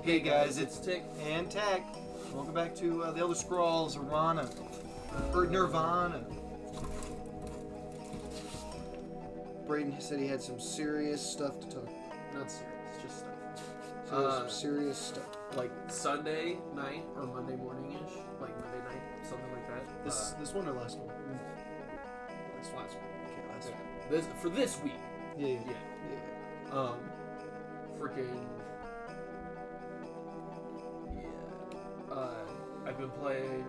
Hey guys, it's Tick. and Tech. Welcome back to the Elder Scrolls Nirvana. Brayden said he had some serious stuff to talk. Not serious, just stuff. Some serious stuff. Like Sunday night or Monday morning-ish, like Monday night, something like that. This one or last one? This last one. Okay, last one. This for this week. Yeah. Freaking. I've been playing.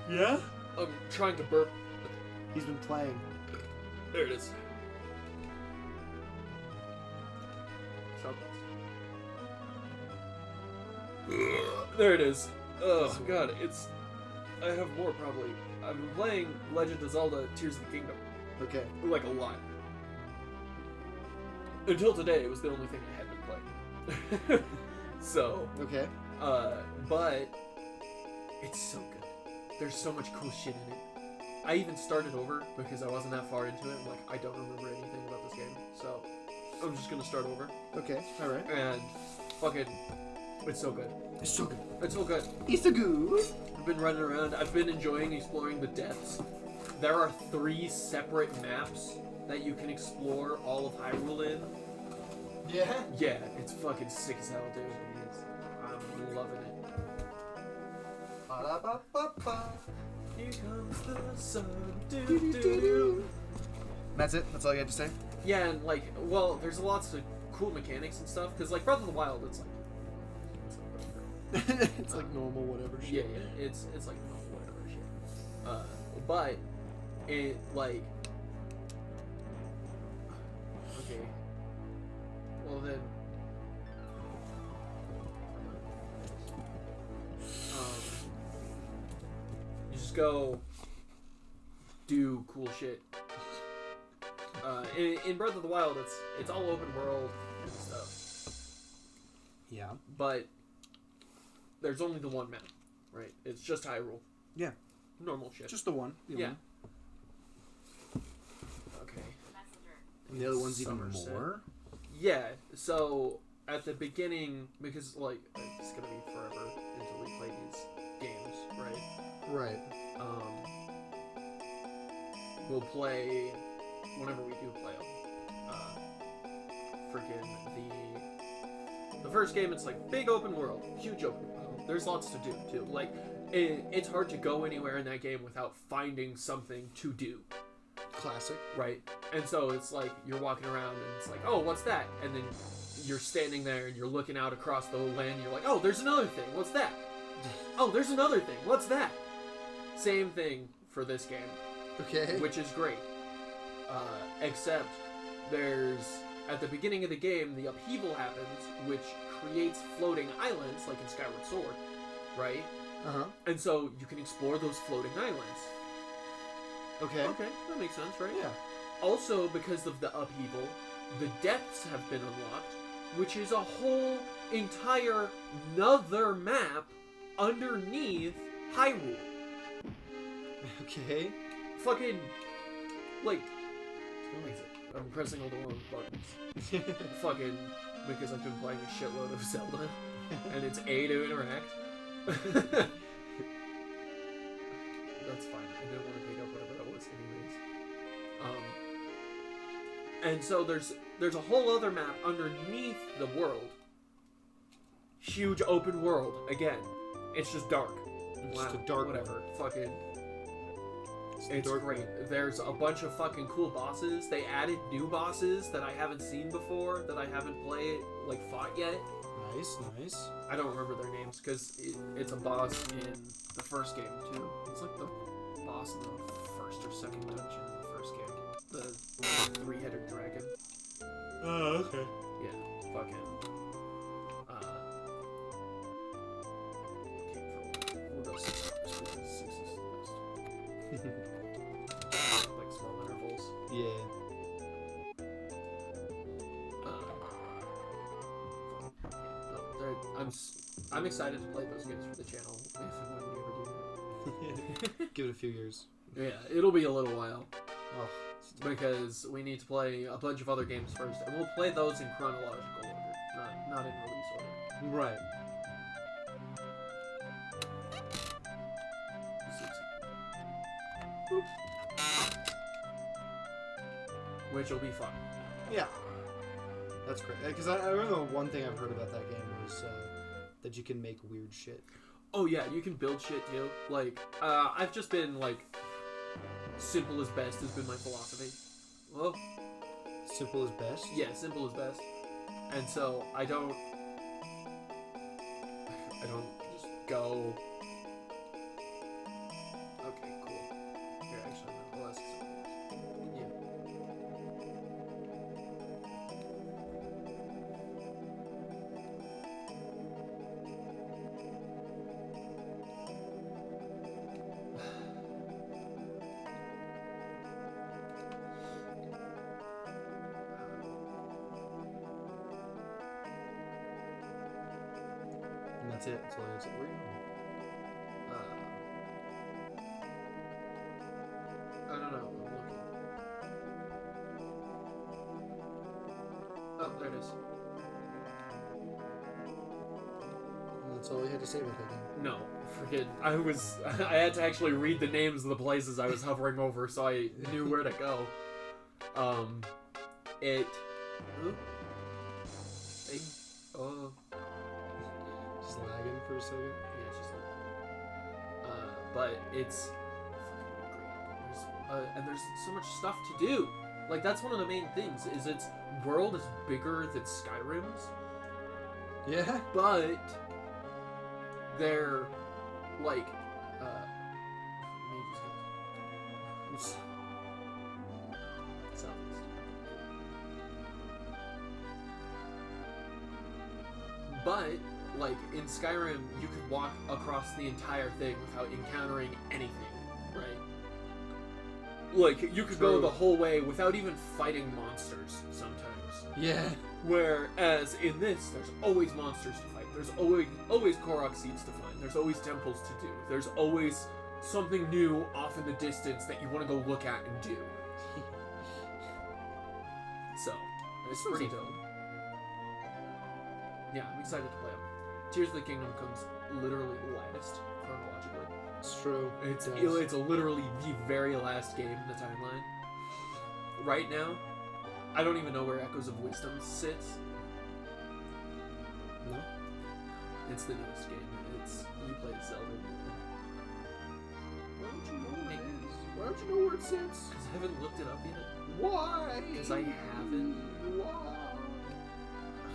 Yeah? I'm trying to burp. He's been playing. There it is. There it is. Oh god, I have more probably. I've been playing Legend of Zelda Tears of the Kingdom. Okay. Like a lot. Until today, it was the only thing I had been playing. So, Okay. but it's so good. There's so much cool shit in it. I even started over because I wasn't that far into it. I'm like, I don't remember anything about this game, so I'm just gonna start over. Okay. All right. And fucking, it's so good. It's so good. It's so good. It's so good. I've been running around. I've been enjoying exploring the depths. There are 3 separate maps that you can explore all of Hyrule in. Yeah? Yeah, it's fucking sick as hell, dude. I'm loving it. Ba-da-ba-ba-ba. Here comes the sun. Do-do-do-do. That's it? That's all you had to say? Yeah, and like, well, there's lots of cool mechanics and stuff. Because like Breath of the Wild, it's like. It's like normal, whatever shit. Yeah, it's like whatever shit. But it like. Okay. Well then. You just go. Do cool shit. In Breath of the Wild, it's all open world and stuff. Yeah. But there's only the one map, right? It's just Hyrule. Yeah. Normal shit. Just the one. Yeah. One. Okay. And the other one's even Somerset. more? Yeah. So at the beginning, because like it's gonna be forever until we play these games, right? Right. We'll play whenever we do play them. Freaking the first game, it's like big open world, huge open world. There's lots to do too. Like it's hard to go anywhere in that game without finding something to do. Classic. Right? And so it's like you're walking around and it's like, oh, what's that? And then you're standing there and you're looking out across the land and you're like, oh, there's another thing. What's that? Oh, there's another thing. What's that? Same thing for this game. Okay. Which is great. Except there's, at the beginning of the game, the upheaval happens, which creates floating islands, like in Skyward Sword, right? Uh-huh. And so you can explore those floating islands. Okay. Okay, that makes sense, right? Yeah. Also, because of the upheaval, the depths have been unlocked, which is a whole entire another map underneath Hyrule. Okay. Fucking, like, what is it? I'm pressing all the wrong buttons. Fucking, because I've been playing a shitload of Zelda, and it's A to interact. That's fine. I didn't want to pick up whatever that was anyways. And so there's a whole other map underneath the world. Huge open world. Again, it's just dark. Just a dark whatever. Fucking. It's great. There's a bunch of fucking cool bosses. They added new bosses that I haven't seen before, that I haven't fought yet. Nice. I don't remember their names because it's a boss in the first game too. It's like the boss in the first or second dungeon in the first game. The 3-headed dragon. Oh, okay. Yeah, fucking. We'll go 6 hours because 6 is the best. Like small intervals. Yeah. I'm excited to play those games for the channel if and when we ever do that. Give it a few years. Yeah, it'll be a little while. Oh, because we need to play a bunch of other games first, and we'll play those in chronological order, not in release order. Right. Which will be fun. Yeah. That's great. Because I remember one thing I've heard about that game was that you can make weird shit. Oh yeah, you can build shit too. Like, I've just been like, simple is best has been my philosophy. Well, Simple is best? yeah, simple is best. And so I don't just go. Okay, cool. Here, actually, no, I'll ask something. Yeah. And that's it. That's all it's I don't know. I'm looking. Oh, there it is. And that's all we had to say about that game. No, freaking. I had to actually read the names of the places I was hovering over so I knew where to go. It. Ooh. Hey. Oh. Just lagging for a second. Yeah, it's just but it's great. And there's so much stuff to do. Like, that's one of the main things, is its world is bigger than Skyrim's, Yeah? but they're like let me just go southeast. But like in Skyrim, you could walk across the entire thing without encountering anything, right? Like, you could go True. the whole way without even fighting monsters sometimes. Yeah. Whereas in this, there's always monsters to fight. There's always Korok seeds to find. There's always temples to do. There's always something new off in the distance that you want to go look at and do. So, it's pretty dope. Yeah, I'm excited to play it. Tears of the Kingdom comes literally last chronologically. It's true. It's It does. it's literally the very last game in the timeline. Right now, I don't even know where Echoes of Wisdom sits. No? It's the newest game. It's you play Zelda. Why don't you know where it is? Why don't you know where it sits? Because I haven't looked it up yet. Why? Because I haven't. Why?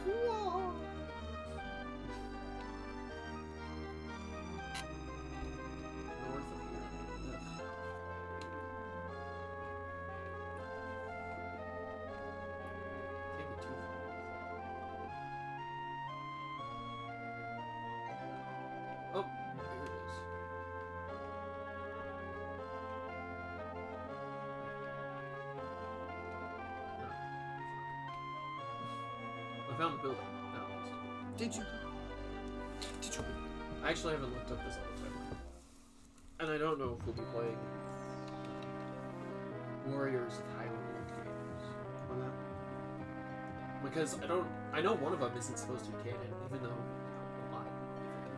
Why? North of here. Ugh. Can't get too far. Oh, here it is. I found the building. At least. Did you? Did you? I actually haven't looked up this other timeline. And I don't know if we'll be playing Warriors of Hyrule games. Why not? Because I know one of them isn't supposed to be canon, even though a lot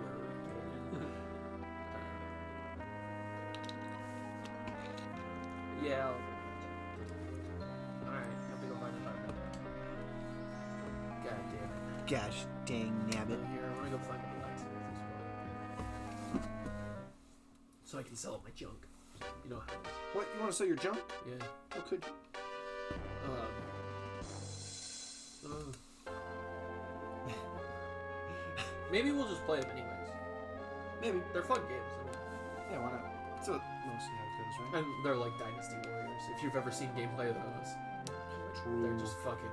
were canon. Yeah. Alright, have to go find a partner. God damn it. Gosh dang nabbit. Here, I want to go find a blacksmith as well. So I can sell up my junk. You know how it is. What? You want to sell your junk? Yeah. What could you? Maybe we'll just play them anyways. Maybe. They're fun games. Yeah, why not? That's what mostly how it goes, right? And they're like Dynasty Warriors. If you've ever seen gameplay of those, they're just fucking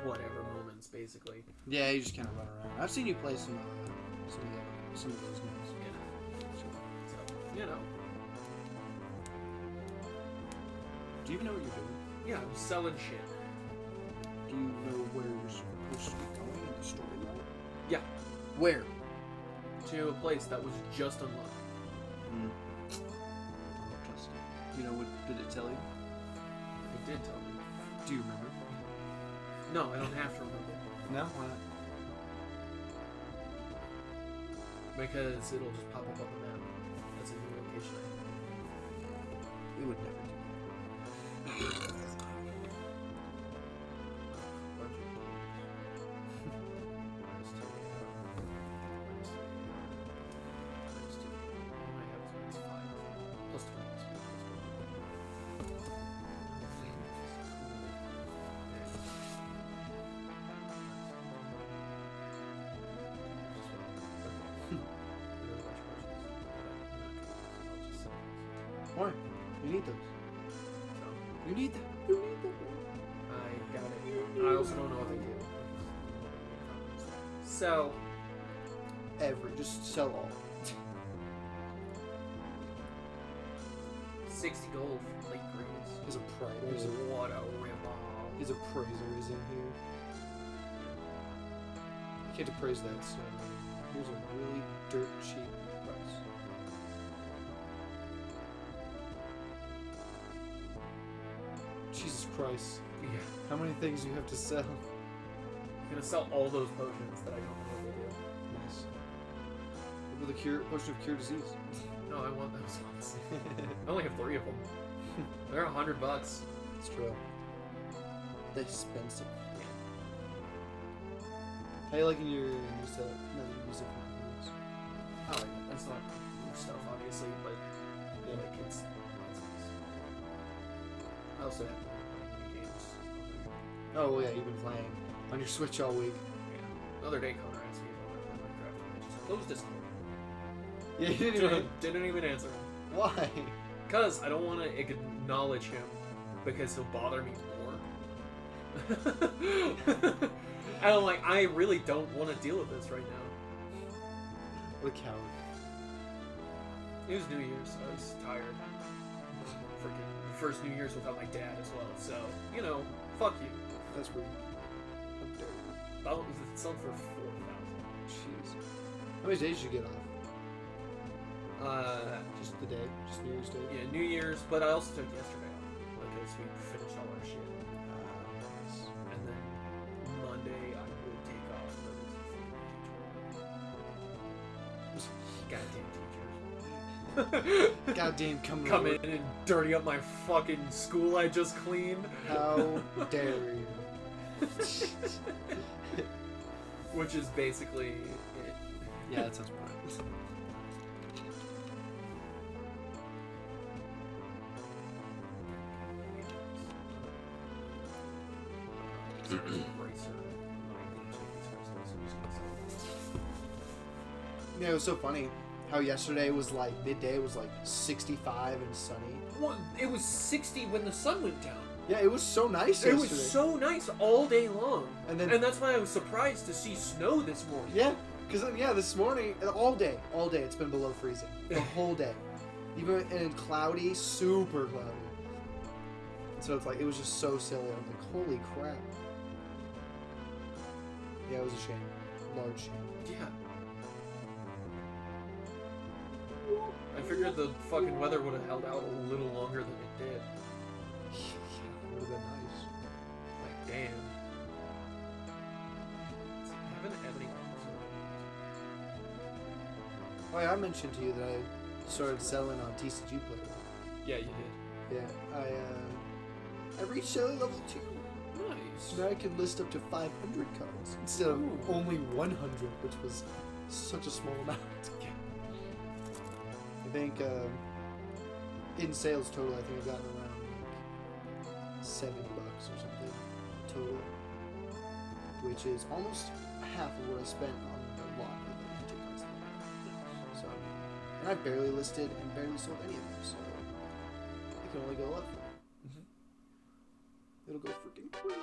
whatever moments, basically. Yeah, you just kind of run around. I've seen you play some of those games. So, you know. Do you even know what you're doing? Yeah, I'm selling shit. Do you know where you're supposed to be going in the storyline? Yeah. Where? To a place that was just unlocked. Just. You know what? Did it tell you? did tell me. Do you remember? No, I don't have to remember. No, why not? Because it'll just pop up on the map as a new location. We would never do that. Why? You need those. You need them. You need them. I got it. And I also don't know what they do. So, Just sell all. 60 gold for Lake Breeze. His appraiser. What a rip-off. His appraiser is in here. You can't appraise that, so here's a really dirt cheap price. Jesus Christ. Yeah. How many things do you have to sell? I'm gonna sell all those potions that I don't know what they do. Nice. What about the potion of cure disease? No, I want those ones. I only have 3 of them. They're $100. It's true. They're expensive. How you liking your new setup? No, you use it for nothing else. I like it. That's not new stuff, obviously, but Yeah. like it's nice. I also have mini games. Oh, well, yeah, you've been playing on your Switch all week. Yeah. The other day, Connor asked me if I wanted to play Minecraft, and I just closed Discord. Yeah, you didn't even... Didn't even answer him. Why? Because I don't want to acknowledge him because he'll bother me more. And I'm like, I really don't want to deal with this right now. What a coward. It was New Year's, so I was tired. Freaking first New Year's without my dad as well, so, you know, fuck you. That's rude. How dare you. That was sold for 4,000. Jeez. How many days did you get off? Just the day? Just New Year's Day? Yeah, New Year's, but I also took yesterday off because we finished all our shit. Nice. And then Monday I would take off, but goddamn teachers. Goddamn, Come in and dirty up my fucking school I just cleaned. How dare you? Which is basically it. Yeah, that sounds right. Yeah, it was so funny how yesterday was like midday, it was like 65 and sunny. Well, it was 60 when the sun went down. Yeah, it was so nice It yesterday. was so nice all day long. And then that's why I was surprised to see snow this morning. yeah, because this morning, all day, it's been below freezing. The whole day. Even and cloudy, super cloudy. So it's like, it was just so silly. I'm like, holy crap. Yeah, it was a shame. Large shame. Yeah. I figured the fucking weather would have held out a little longer than it did. It would have been nice. Like, damn. I haven't had any. Oh yeah, I mentioned to you that I started selling on TCG Player. Yeah, you did. Yeah, I reached selling level 2. Nice. So now I can list up to 500 cards instead of Ooh. only 100, which was such a small amount. Yeah. I think in sales total, I think I've gotten around like $70 or something total, which is almost half of what I spent on the lot of the magic cards that I got. So, and I barely listed and barely sold any of them, so it can only go up. It'll go freaking crazy.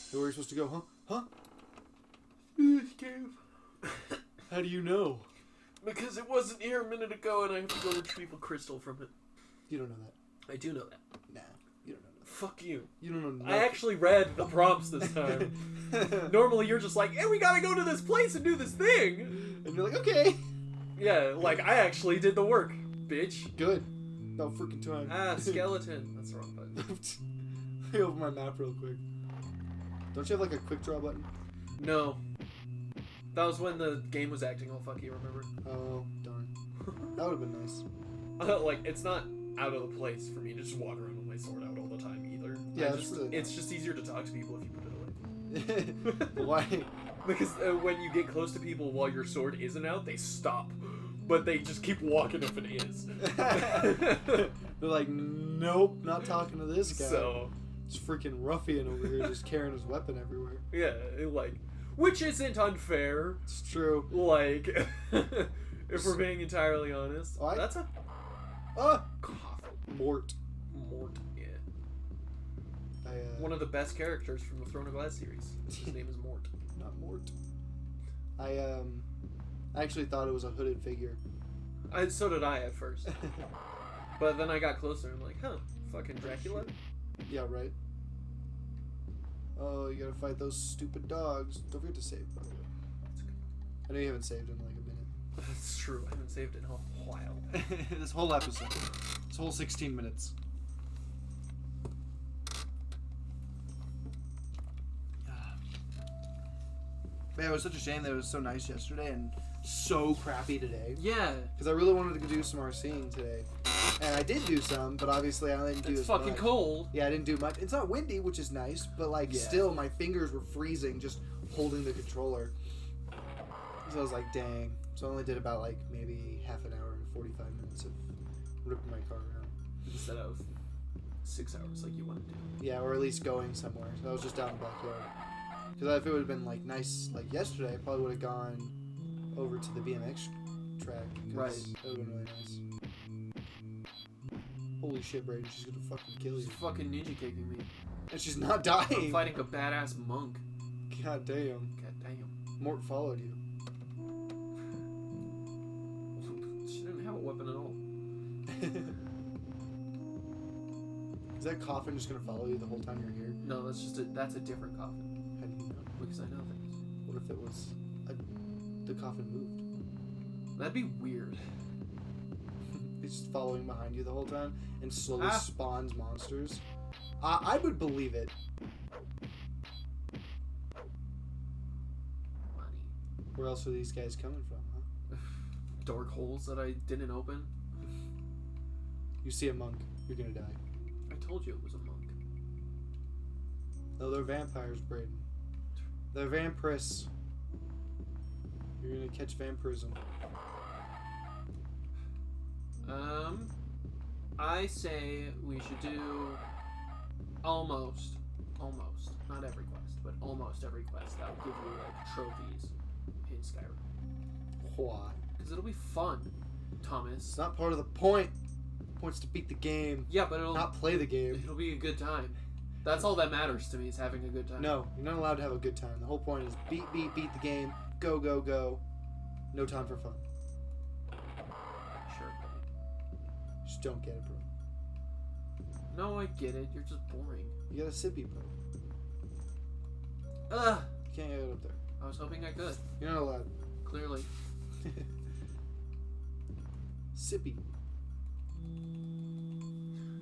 So where are you supposed to go, huh? Huh? How do you know? Because it wasn't here a minute ago and I have to go retrieve a crystal from it. You don't know that. I do know that. Nah, you don't know that. Fuck you. You don't know nothing. I actually read the prompts this time. Normally you're just like, hey, we gotta go to this place and do this thing. And you're like, okay. Yeah, like I actually did the work. bitch. Good. No freaking time. Ah, skeleton. That's the wrong button. Let me open my map real quick. Don't you have like a quick draw button? No. That was when the game was acting all funky, remember? Oh, darn. That would have been nice. Like, it's not out of the place for me to just walk around with my sword out all the time either. Yeah, that's really it's just easier to talk to people if you put it away. Why? Because when you get close to people while your sword isn't out, they stop. But they just keep walking if it is. They're like, nope, not talking to this guy. So, This freaking ruffian over here just carrying his weapon everywhere. yeah, like, which isn't unfair. It's true. Like, if we're being entirely honest. Oh, That's a Ah! coffin. Mort. Mort, yeah. I, One of the best characters from the Throne of Glass series. His name is Mort. Not Mort. I actually thought it was a hooded figure. So did I at first. But then I got closer and I'm like, huh, fucking Dracula? Yeah, right. Oh, you gotta fight those stupid dogs. Don't forget to save, by the way. I know you haven't saved in like a minute. That's true. I haven't saved it in a while. This whole episode. This whole 16 minutes. Man, it was such a shame that it was so nice yesterday and so crappy today. Yeah. Because I really wanted to do some RCing today. And I did do some, but obviously I didn't do It's as fucking much. cold. Yeah, I didn't do much. It's not windy, which is nice, but like Yeah. still my fingers were freezing just holding the controller. So I was like, dang. So I only did about like maybe half an hour and 45 minutes of ripping my car around. Instead of 6 hours like you want to do. Yeah, or at least going somewhere. So I was just out in the backyard. Because if it would have been like nice like yesterday, I probably would have gone over to the BMX track. 'Cause Right. That would have been really nice. Holy shit, Brayden, she's gonna fucking kill you. She's fucking ninja kicking me. And she's not I'm dying. fighting a badass monk. God damn. God damn. Mort followed you. She didn't have a weapon at all. Is that coffin just gonna follow you the whole time you're here? No, that's a different coffin. How do you know? Because I know things. What if it was the coffin moved? That'd be weird. It's just following behind you the whole time and slowly Ah. spawns monsters. I would believe it. Money. Where else are these guys coming from, huh? Dark holes that I didn't open. You see a monk, you're gonna die. I told you it was a monk. No, they're vampires, Brayden. They're vampires. You're gonna catch vampirism. I say we should do almost, not every quest, but almost every quest that will give you like trophies in Skyrim. Why? Because it'll be fun, It's Thomas. not part of the point. The point's to beat the game, Yeah, but not play the game. it'll be a good time. That's all that matters to me is having a good time. No, you're not allowed to have a good time. The whole point is beat the game, go, go, go. No time for fun. Sure. Just don't get it, bro. No, I get it. You're just boring. You gotta sippy, bro. Ugh. You can't get it up there. I was hoping I could. You're not allowed. Clearly. Sippy.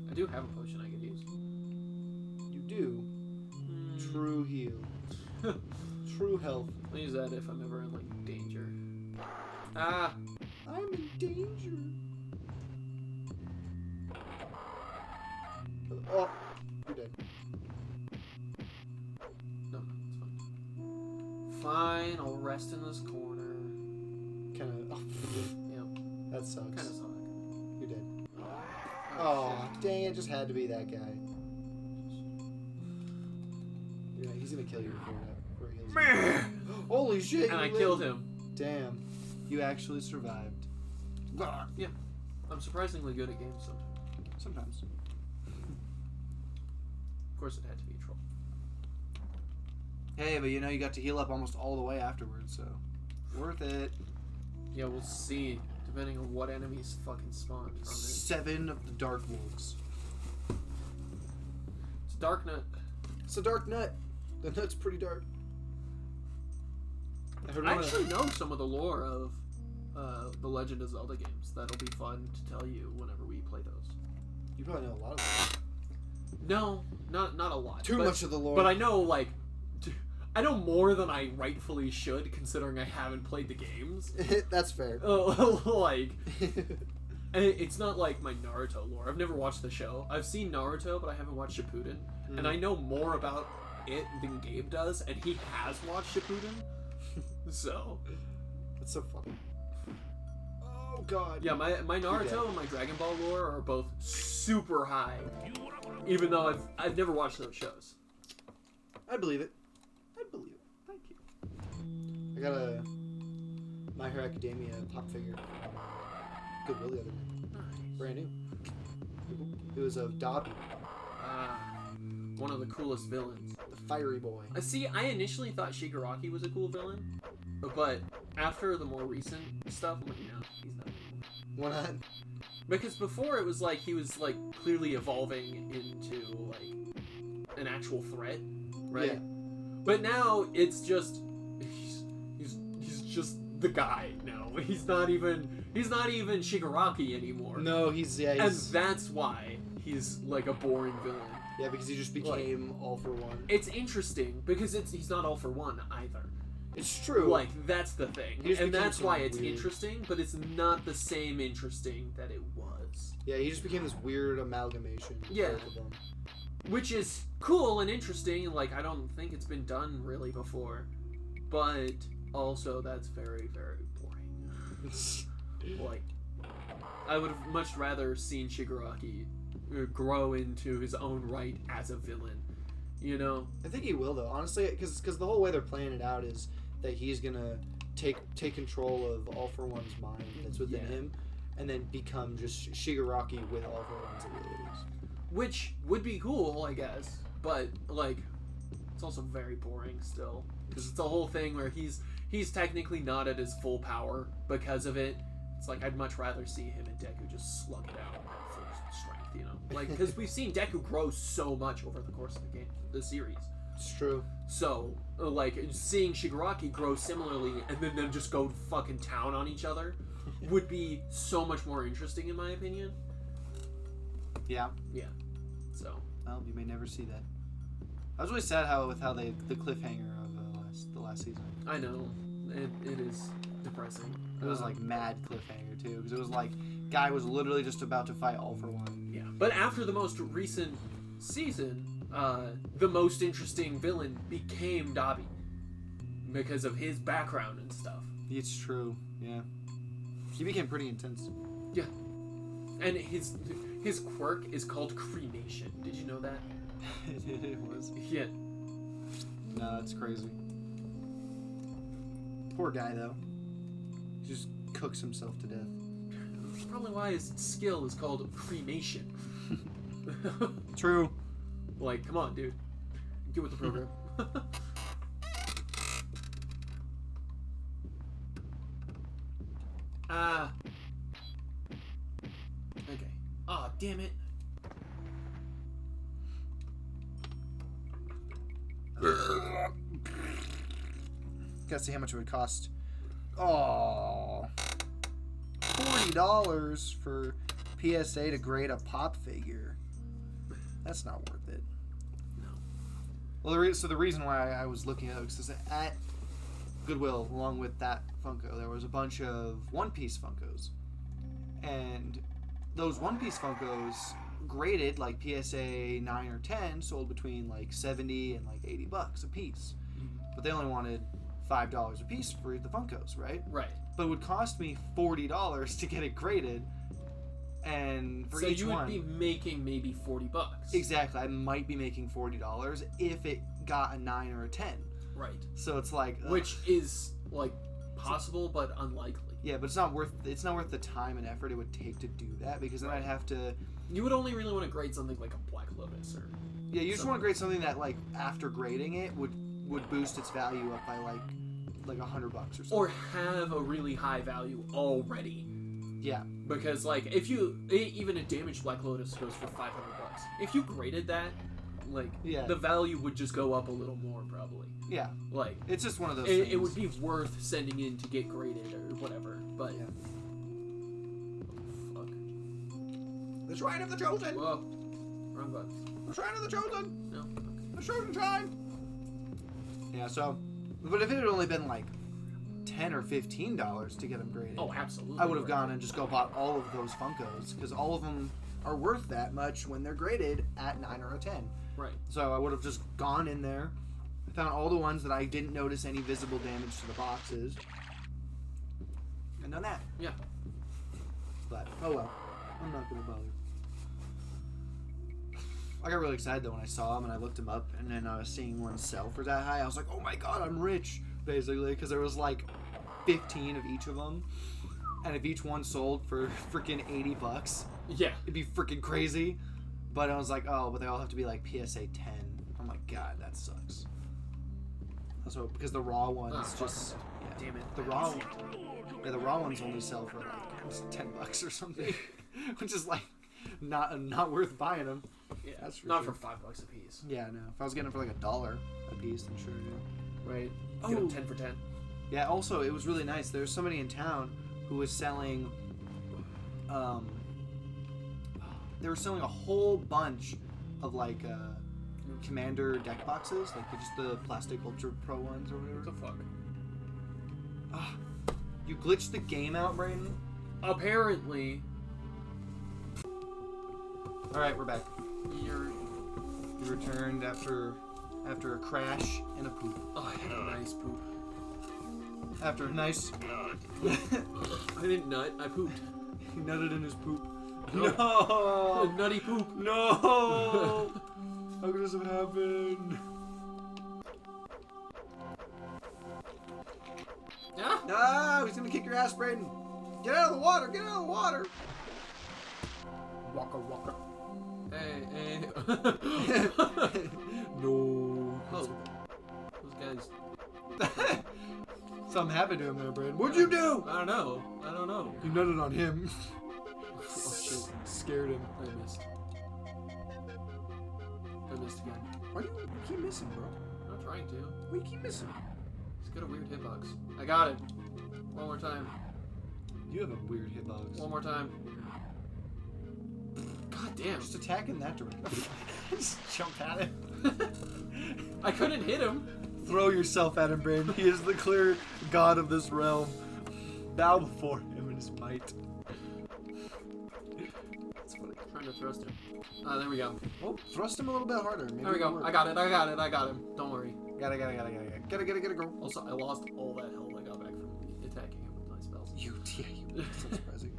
I do have a potion I could use. You do. True heal. True health. I'll use that if I'm ever in like danger. Ah. I'm in danger. Oh, you're dead. No, it's fine. Fine, I'll rest in this corner. Kind of. Oh, Yep. that sucks. Kind of saw that. You're dead. Oh, dang! It just had to be that guy. Yeah, he's gonna kill you before he heals you. Holy shit! And you I lived. killed him. Damn, you actually survived. Yeah. I'm surprisingly good at games sometimes. Sometimes. Of course, it had to be a troll. Hey, but you know you got to heal up almost all the way afterwards, so worth it. Yeah, we'll see, depending on what enemies fucking spawn on this. 7 of the dark wolves. It's a dark nut. It's a dark nut. The nut's pretty dark. I heard I one of- actually know some of the lore of the Legend of Zelda games. That'll be fun to tell you whenever we play those. You probably know a lot of them. No, not a lot. Too much of the lore. But I know I know more than I rightfully should, considering I haven't played the games. That's fair. Like, and it's not like my Naruto lore. I've never watched the show. I've seen Naruto, but I haven't watched Shippuden, and I know more about it than Gabe does, and he has watched Shippuden. So That's so funny. Oh god. yeah, my Naruto and my Dragon Ball lore are both super high, even though I've never watched those shows. I believe it. I believe it. Thank you. I got a My Hero Academia pop figure from Goodwill the other day. Nice. Brand new. It was of Dobby, One of the coolest villains. the fiery boy. See, I initially thought Shigaraki was a cool villain, but after the more recent stuff, I'm like, no, he's not. Why not? Because before it was like he was like clearly evolving into like an actual threat, right? Yeah. But now it's just he's just the guy now. He's not even Shigaraki anymore. No, he's and that's why he's like a boring villain. yeah, because he just became All for One. It's interesting because he's not all for one either. It's true. Like, that's the thing. He just And became that's why something it's weird. interesting, but it's not the same interesting that it was. Yeah, he just became this weird amalgamation. Of Yeah. both of them. Which is cool and interesting, and like, I don't think it's been done really before. But also, that's very, very boring. Like, I would have much rather seen Shigaraki grow into his own right as a villain. You know? I think he will, though. Honestly, because the whole way they're playing it out is that he's gonna take control of All for One's mind that's within Yeah. him, and then become just Shigaraki with All for One's abilities. Which would be cool, I guess. But, like, it's also very boring still. Because it's a whole thing where he's technically not at his full power because of it. It's like, I'd much rather see him and Deku just slug it out at full strength, you know? Like, because we've seen Deku grow so much over the course of the series. It's true. So, like, seeing Shigaraki grow similarly and then them just go fucking town on each other would be so much more interesting, in my opinion. Yeah. Yeah. So. Well, you may never see that. I was really sad how the cliffhanger of the last season. I know. It is depressing. It was like mad cliffhanger too, because it was like guy was literally just about to fight All for One. Yeah. But after the most recent season, the most interesting villain became Dobby because of his background and stuff. It's true. Yeah. He became pretty intense. Yeah. And his quirk is called cremation. Did you know that? It was. Yeah. No, that's crazy. Poor guy though. He just cooks himself to death. That's probably why his skill is called cremation. True. Like, come on, dude. Get with the program. Okay. Aw, damn it. Gotta see how much it would cost. Oh, $40 for PSA to grade a pop figure. That's not worth it. No. Well, the reason why I was looking at it was at Goodwill, along with that Funko, there was a bunch of One Piece Funkos, and those One Piece Funkos graded like PSA 9 or 10 sold between like 70 and like $80 a piece, but they only wanted $5 a piece for the Funkos, right? Right. But it would cost me $40 to get it graded, and for so each you would one, be making maybe $40. exactly, I might be making $40 if it got a 9 or a 10. Right. So it's like, Which is like possible but unlikely. yeah, but it's not worth the time and effort it would take to do that, because then I'd have to. You would only really want to grade something like a Black Lotus or. Yeah, you just want to grade something that like after grading it would boost its value up by like $100 or something. Or have a really high value already. Yeah. Because like if you even a damaged Black Lotus goes for $500. If you graded that, like Yeah. the value would just go up a little more probably. Yeah. Like It's just one of those it things. would be worth sending in to get graded or whatever. But Yeah. fuck. The Shrine of the Chosen! Whoa. Wrong button. The Shrine of the Chosen! No. Okay. The Chosen Shrine! Yeah, so, but if it had only been like $10 or $15 to get them graded, Oh, absolutely. I would have gone and just go bought all of those Funkos because all of them are worth that much when they're graded at 9 or a 10. Right. So I would have just gone in there, found all the ones that I didn't notice any visible damage to the boxes, and done that. Yeah. But oh well, I'm not gonna bother. I got really excited though when I saw them and I looked them up, and then I was seeing one sell for that high. I was like, oh my god, I'm rich, basically, because there was like 15 of each of them, and if each one sold for freaking $80, Yeah. it'd be freaking crazy. But I was like, oh, but they all have to be like PSA 10. I'm like, god, that sucks. Also, because the raw ones Oh, fuck. just, yeah, Damn it. the raw ones only sell for like just $10 or something, which is like not worth buying them. Yeah. That's for Not sure. for $5 a piece. Yeah, no. If I was getting it for like $1 a piece, then sure, yeah. Right. Oh. Get them 10 for 10. Yeah. Also, it was really nice. There was somebody in town who was selling. They were selling a whole bunch of like Commander deck boxes, like just the plastic Ultra Pro ones or What whatever. the fuck? Ah, you glitched the game out, Brayden. Apparently, All right, we're back. you're. You returned after a crash and a poop. Oh, I had a nice poop. After a nice. I didn't nut. I pooped. He nutted in his poop. Nope. No! Nutty poop. No! How could this have happened? Yeah. Ah, he's gonna kick your ass, Brayden. Get out of the water! Get out of the water! Waka waka. Hey, hey. No. Oh, those guys. Something happened to him there, Brayden. What'd you do? I don't know. I don't know. You nutted on him. Oh shit. Scared him. I missed. I missed again. Why do you keep missing, bro? I'm not trying to. Why do you keep missing? He's got a weird hitbox. I got it. One more time. You have a weird hitbox. One more time. God damn. Just attack in that direction. Just jump at it. I couldn't hit him. Throw yourself at him, Brayden. He is the clear god of this realm. Bow before him in his might. That's funny. Trying to thrust him. Ah, there we go. Oh, thrust him a little bit harder. Maybe There we it'll go. work. I got it. I got it. I got him. Don't worry. Gotta, girl. Also, I lost all that health I got back from attacking him with my spells. You, so surprising.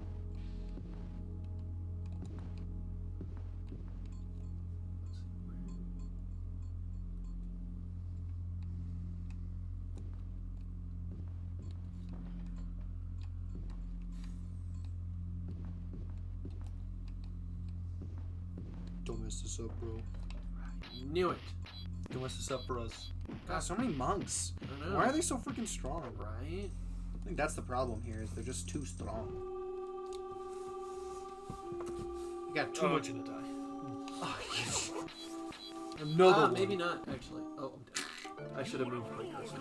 Don't mess this up, bro. Knew it. Don't mess this up for us. God, so many monks. I know. Why are they so freaking strong? Right? I think that's the problem here, is they're just too strong. You got too much. gonna die. Oh, yes. Another one. Maybe not, actually. Oh, I'm dead. I should have moved my cursor.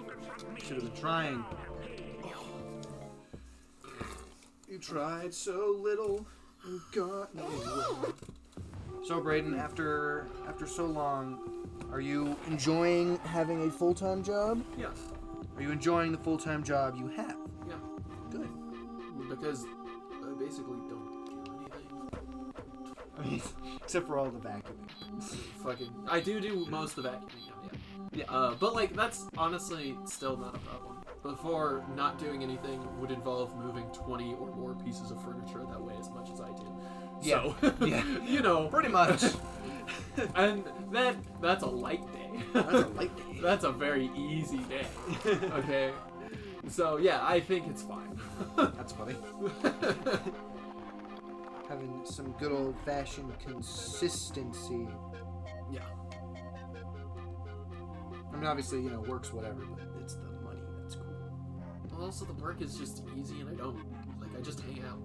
Should have been trying. You tried so little and got nowhere. So, Brayden, after so long, are you enjoying having a full-time job? Yeah. Are you enjoying the full-time job you have? Yeah. Good. Because I basically don't do anything. I mean, except for all the vacuuming. Fucking. I do most of the vacuuming now, yeah. Yeah. But like that's honestly still not a problem. Before, not doing anything would involve moving 20 or more pieces of furniture that weigh as much as I do. Yeah. So, Yeah. you know, Pretty much. and that's a light day. That's a light day. That's a very easy day. Okay. So yeah, I think it's fine. That's funny. Having some good old-fashioned consistency. Yeah. I mean, obviously, you know, work's whatever, but it's the money that's cool. Well, also the work is just easy, and I just hang out.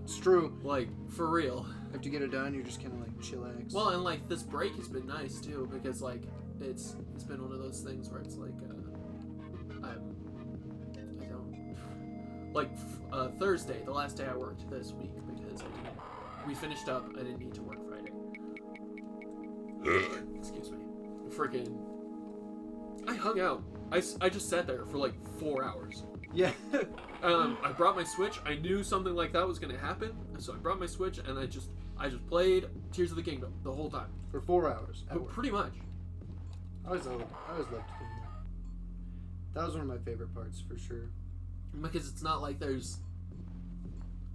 It's true. Like for real. After you get it done, you're just kind of like chillax. Well, and like this break has been nice too, because like it's been one of those things where it's like I don't like Thursday, the last day I worked this week because we finished up. I didn't need to work Friday. Excuse me. Freaking. I hung out. I just sat there for like 4 hours. Yeah. I brought my Switch. I knew something like that was gonna happen, so I brought my Switch and I just played Tears of the Kingdom the whole time. For 4 hours. At But work. pretty much. I always loved doing that. That was one of my favorite parts for sure. Because it's not like there's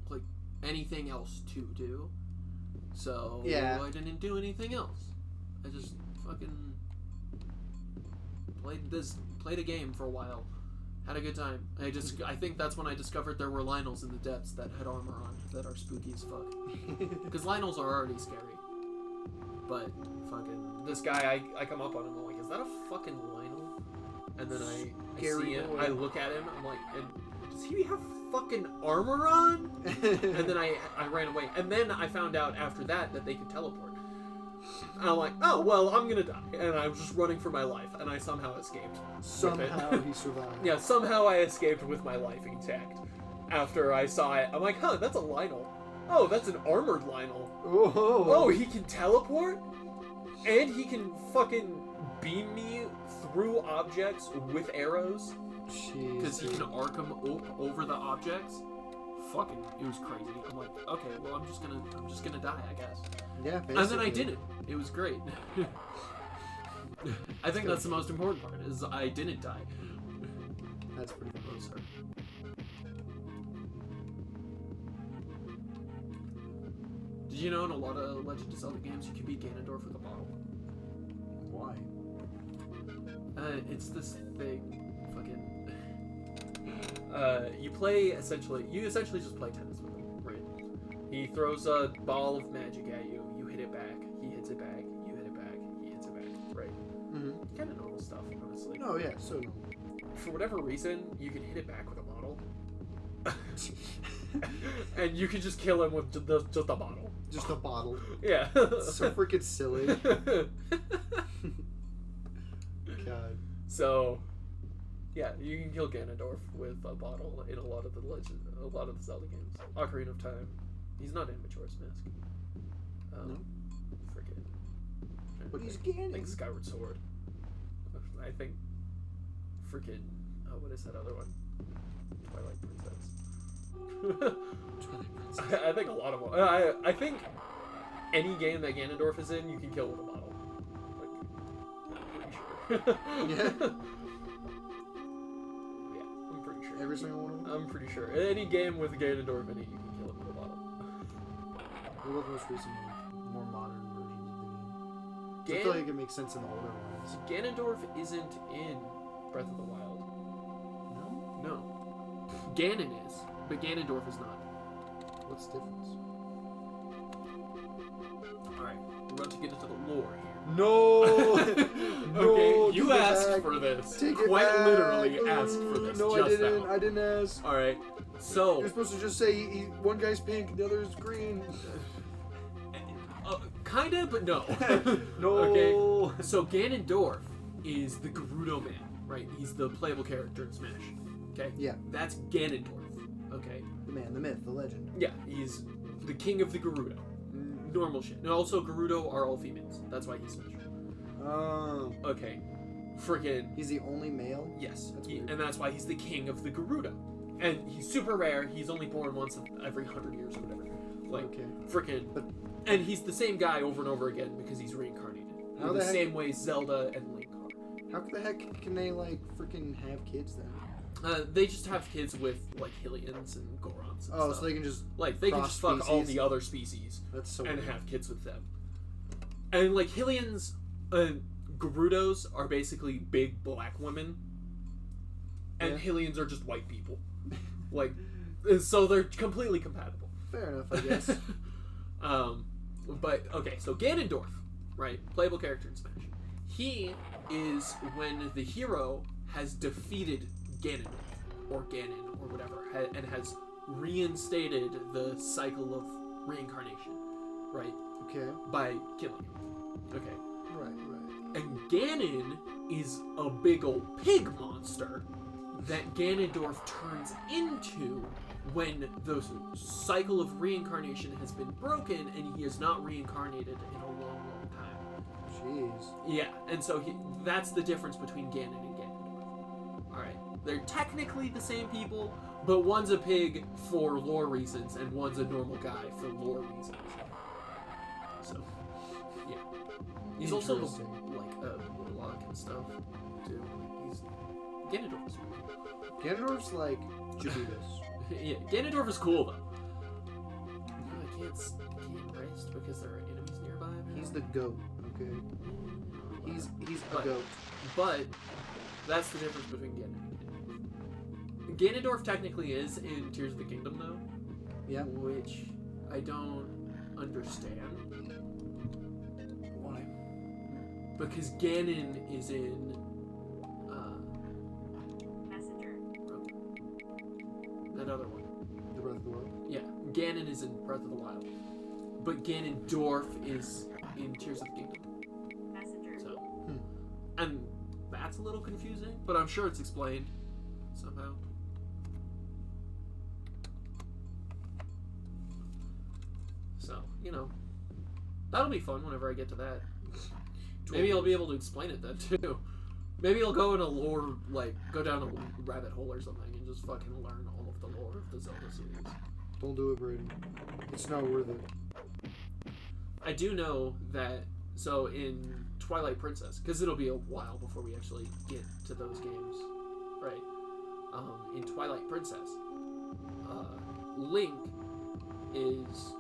like anything else to do. So Yeah. I didn't do anything else. I just fucking played a game for a while. Had a good time. I think that's when I discovered there were Lionels in the depths that had armor on that are spooky as fuck. Because Lionels are already scary. But fucking this guy, I come up on him, I'm like, is that a fucking Lionel? And then I Scary see him, boy. I look at him, I'm like, does he have fucking armor on? And then I ran away. And then I found out after that they could teleport. And I'm like, oh, well, I'm gonna die. And I was just running for my life, and I somehow escaped. Somehow he survived. Yeah, somehow I escaped with my life intact. After I saw it, I'm like, huh, that's a Lionel. Oh, that's an armored Lionel. Oh, he can teleport? And he can fucking beam me through objects with arrows? Because he can arc them over the objects? Fucking, it was crazy. I'm like, okay, well, I'm just gonna die, I guess. Yeah, basically. And then I didn't. It was great. I think that's the most important part, is I didn't die. That's pretty Oh, close. sorry. Did you know in a lot of Legend of Zelda games you can beat Ganondorf with a bottle? Why? It's this thing, fucking. You essentially just play tennis with him, right? He throws a ball of magic at you, you hit it back, he hits it back, you hit it back, he hits it back, right? Mm-hmm. Kind of normal stuff, honestly. Oh yeah, so For whatever reason, you can hit it back with a bottle. And you can just kill him with just a bottle. just a bottle. Yeah. So freaking silly. God. So, yeah, you can kill Ganondorf with a bottle in a lot of the Zelda games. Ocarina of Time. He's not in Majora's Mask. No. Freaking. But he's I Ganon. think Skyward Sword. I think. Freaking. What is that other one? Twilight Princess. Twilight Princess. I think a lot of them. I think any game that Ganondorf is in, you can kill with a bottle. Like, I'm pretty sure. Yeah. Yeah, I'm pretty sure. Every single one of them. I'm pretty sure. Any game with Ganondorf in it, you can kill him with a bottle. What about the most recent, more modern versions of the game? I Gan- feel like it makes sense in the older ones. Ganondorf isn't in Breath of the Wild. No. No. Ganon is, but Ganondorf is not. What's the difference? Alright, we're about to get into the lore here. No. Okay, No, you take it asked back. for this. Take it Quite back. literally asked for this. No, just I didn't. now. I didn't ask. Alright, so You're supposed to just say one guy's pink, the other's green. kinda, but no. No. Okay, so Ganondorf is the Gerudo man, right? He's the playable character in Smash. Okay? Yeah. That's Ganondorf. Okay? The man, the myth, the legend. Yeah, he's the king of the Gerudo. Normal shit. And also, Gerudo are all females. That's why he's Smash. Oh. Okay. Freaking. He's the only male? Yes. That's weird. And that's why he's the king of the Gerudo. And he's super rare. He's only born once every 100 years or whatever. Like, Okay. freaking. But- And he's the same guy over and over again because he's reincarnated. How In the the heck- same way Zelda and Link are. How the heck can they, like, freaking have kids then? They just have kids with, like, Hylians and Gorons and Oh, stuff. so they can just. Like, they can cross just fuck all species? the other species That's so and weird. have kids with them. And, like, Hylians, Gerudos are basically big black women. And Yeah. Hylians are just white people. Like, so they're completely compatible. Fair enough, I guess. But, okay, so Ganondorf, right? Playable character in Smash. He is when the hero has defeated Ganondorf, or Ganon, or whatever, and has reinstated the cycle of reincarnation, right? Okay. By killing him. Okay. Right. And Ganon is a big old pig monster that Ganondorf turns into when the cycle of reincarnation has been broken and he is not reincarnated in a long, long time. Jeez. Yeah, and so that's the difference between Ganon and Ganondorf. Alright, they're technically the same people, but one's a pig for lore reasons and one's a normal guy for lore reasons. So, yeah. He's also like a warlock and stuff, too. Ganondorf's cool. Ganondorf's like Jabugas. Yeah, Ganondorf is cool though. I can't rest because there are enemies nearby. He's the goat, okay? He's a goat. But that's the difference between Ganon and Ganondorf. Ganondorf technically is in Tears of the Kingdom though. Yeah. Which I don't understand. Why? Because Ganon is in that other one. The Breath of the Wild? Yeah, Ganon is in Breath of the Wild. But Ganondorf is in Tears of the Kingdom. So, and that's a little confusing, but I'm sure it's explained somehow. So, you know, that'll be fun whenever I get to that. Maybe I'll be able to explain it then too. Maybe I'll go in a lore, like, go down a rabbit hole or something and just fucking learn all of the lore of the Zelda series. Don't do it, Brady. It's not worth it. I do know that, so in Twilight Princess, because it'll be a while before we actually get to those games, right? In Twilight Princess, Link is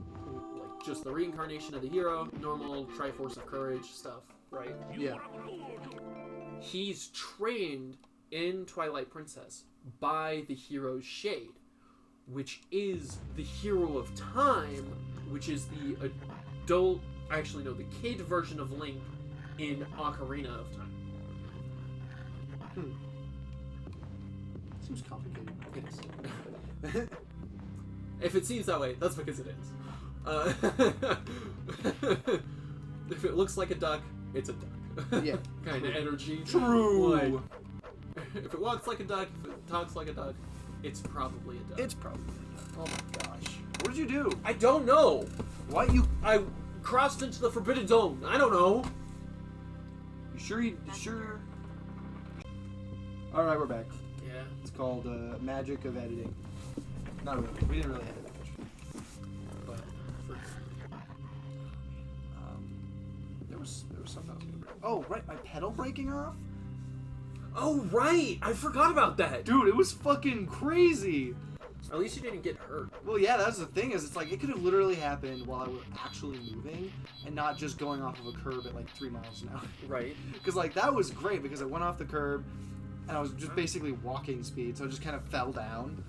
like just the reincarnation of the hero, normal Triforce of Courage stuff, right? Yeah. He's trained in Twilight Princess by the hero's Shade, which is the hero of time, which is the the kid version of Link in Ocarina of Time. Seems complicated. It is. If it seems that way, that's because it is. If it looks like a duck, it's a duck. Yeah. Kind of energy. True. Like, if it walks like a duck, if it talks like a duck, it's probably a duck. It's probably. Oh my gosh. What did you do? I don't know. Why you? I crossed into the Forbidden Zone. I don't know. You sure? You sure? All right, we're back. Yeah. It's called Magic of Editing. Not really. We didn't really edit that much. But there was something I was gonna break. Oh right, my pedal breaking off. Oh right, I forgot about that. Dude, it was fucking crazy. At least you didn't get hurt. Well, yeah, that's the thing is, it's like it could have literally happened while I was actually moving and not just going off of a curb at like 3 miles an hour. Right. Because like that was great because I went off the curb and I was just basically walking speed, so I just kind of fell down.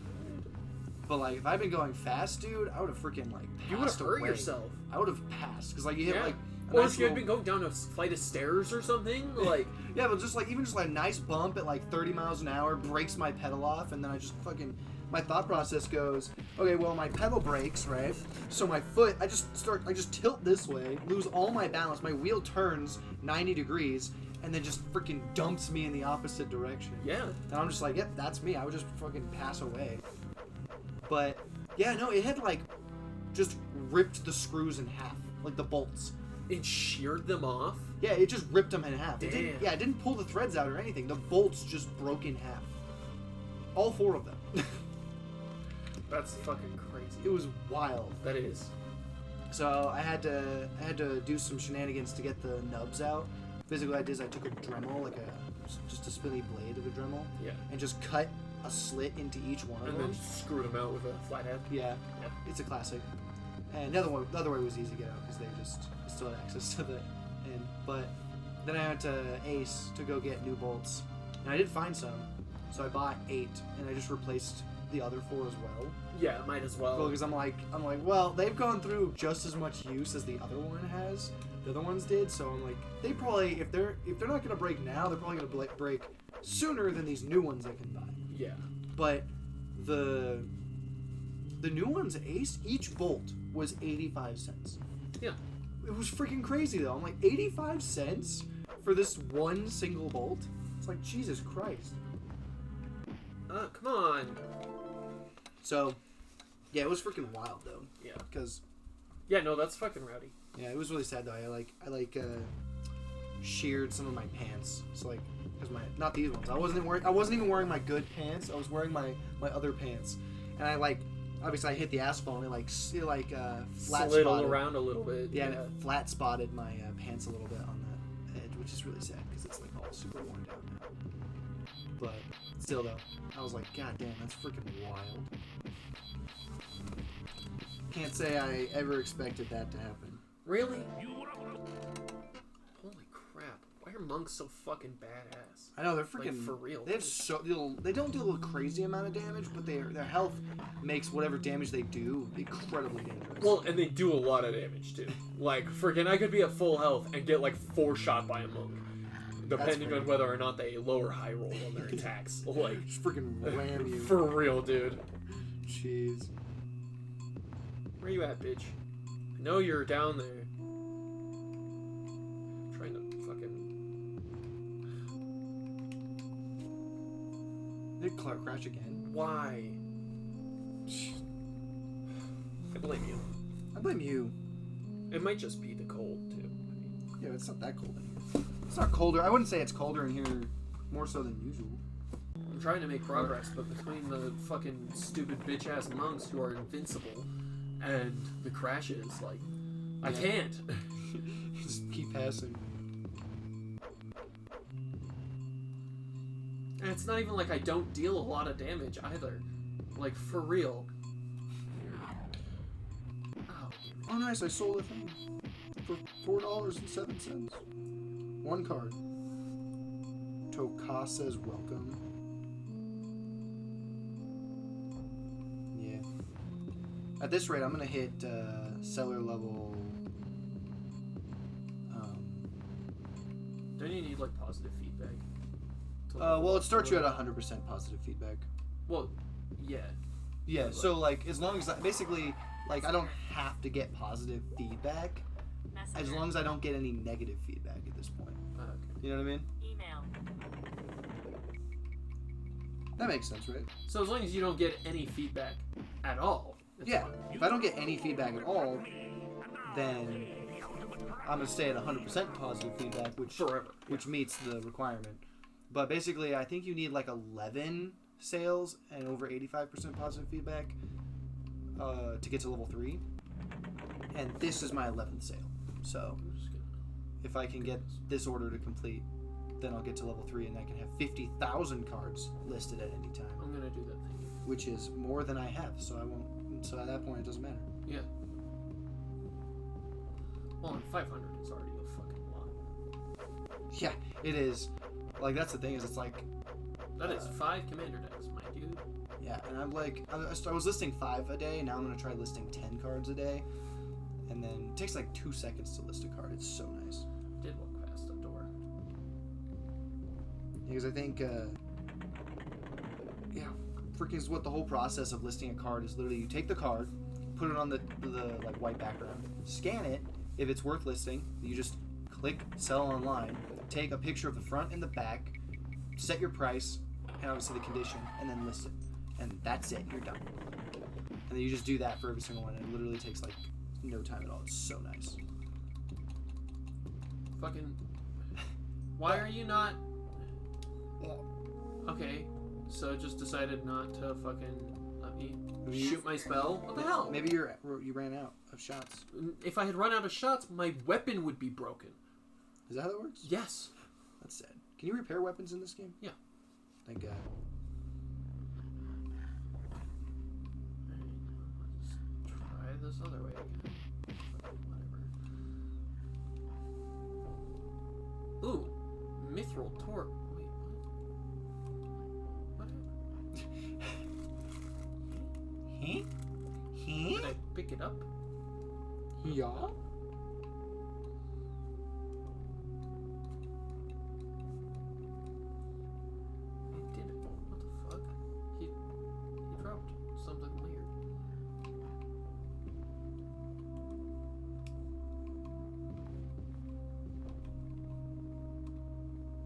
But like if I'd been going fast, dude, I would have freaking like passed You would have hurt away. yourself. I would have passed because like you hit like. Or if you had been going down a flight of stairs or something, like... Yeah, but just like, even just like a nice bump at like 30 miles an hour breaks my pedal off, and then I just fucking, my thought process goes, okay, well, my pedal breaks, right? So my foot, I just tilt this way, lose all my balance, my wheel turns 90 degrees, and then just freaking dumps me in the opposite direction. Yeah. And I'm just like, yep, that's me. I would just fucking pass away. But, yeah, no, it had like, just ripped the screws in half, like the bolts. It sheared them off? Yeah, it just ripped them in half. It Damn. didn't, it didn't pull the threads out or anything. The bolts just broke in half. All 4 of them. That's fucking crazy. It was wild. That is. So I had to do some shenanigans to get the nubs out. Basically, what I did is I took a Dremel, like just a spinny blade of a Dremel, Yeah. and just cut a slit into each one of And them. then screw them out with a flathead. Yeah, Yeah. it's a classic. And the other way was easy to get out because they just still had access to the end. But then I went to Ace to go get new bolts, and I did find some, so I bought 8, and I just replaced the other 4 as well. Yeah, might as well. Because I'm like, well, they've gone through just as much use as the other one has. The other ones did, so I'm like, they probably, if they're not gonna break now, they're probably gonna break sooner than these new ones I can buy. Yeah. But the new ones, Ace, each bolt was 85 cents. Yeah. It was freaking crazy though. I'm like, 85 cents for this one single bolt? It's like, Jesus Christ. Come on. So, yeah, it was freaking wild though. Yeah. Because Yeah, no, that's fucking rowdy. yeah, it was really sad though. I sheared some of my pants. So like, because not these ones. I wasn't even wearing my good pants. I was wearing my other pants, and obviously I hit the asphalt and flat Slid spotted. around a little bit. Yeah, and it flat spotted my pants a little bit on the edge, which is really sad because it's like all super worn down now. But still though, I was like, God damn, that's freaking wild. Can't say I ever expected that to happen. Really? Holy crap! Why are monks so fucking badass? I know they're freaking Like, for real. They have they don't deal a crazy amount of damage, but their health makes whatever damage they do incredibly dangerous. Well, and they do a lot of damage too. Like, freaking, I could be at full health and get like 4 shot by a monk, depending on whether or not they low or high roll on their attacks. Like, just freaking ram you. for real, dude. Jeez. Where you at, bitch? I know you're down there. Trying to fucking. Did Clark crash again? Why? I blame you. I blame you. It might just be the cold too. I mean, Yeah, it's not that cold in here. It's not colder. I wouldn't say it's colder in here more so than usual. I'm trying to make progress, but between the fucking stupid bitch ass monks who are invincible and the crashes, like, I can't. Just keep passing. And it's not even like I don't deal a lot of damage either. Like, for real. Oh, Oh, nice! I sold a thing for $4.07. One card. Toka says welcome. Yeah. At this rate, I'm gonna hit seller level. don't you need, like, positive feedback? to Well, it starts you at 100% positive feedback. Well, yeah. Yeah. So like, as long as basically, like, I don't have to get positive feedback, as long as I don't get any negative feedback at this point. Okay. You know what I mean? Email. That makes sense, right? So as long as you don't get any feedback at all. It's Yeah. fine. If I don't get any feedback at all, then I'm gonna stay at 100% positive feedback, Forever. which meets the requirement. But basically, I think you need like 11 sales and over 85% positive feedback to get to level 3. And this is my 11th sale. So I'm just gonna... if I can get this order to complete, then I'll get to level 3 and I can have 50,000 cards listed at any time, I'm gonna do that thing. which is more than I have. So I won't. So at that point, it doesn't matter. Yeah. Well, and 500 is already a fucking lot. Yeah, it is. Like, that's the thing, is it's like, That is 5 commander decks, my dude. yeah, and I'm like, I was listing 5 a day, and now I'm going to try listing 10 cards a day, and then it takes like 2 seconds to list a card. It's so nice. Did walk past the door. Because I think, yeah, freaking is what the whole process of listing a card is. Literally, you take the card, put it on the like white background, scan it. If it's worth listing, you just click sell online, take a picture of the front and the back, set your price, and obviously the condition, and then list it. And that's it. You're done. And then you just do that for every single one. And it literally takes like no time at all. It's so nice. Fucking. Why are you not. Okay, so just decided not to fucking let me shoot my spell? What the hell? Maybe you ran out of shots. If I had run out of shots, my weapon would be broken. Is that how that works? Yes. That's sad. Can you repair weapons in this game? Yeah. Thank God. Let's try this other way again. Whatever. Ooh, Mithril Torque. Wait, what? What? Did I pick it up? Yeah. I did it. What the fuck? He dropped something weird.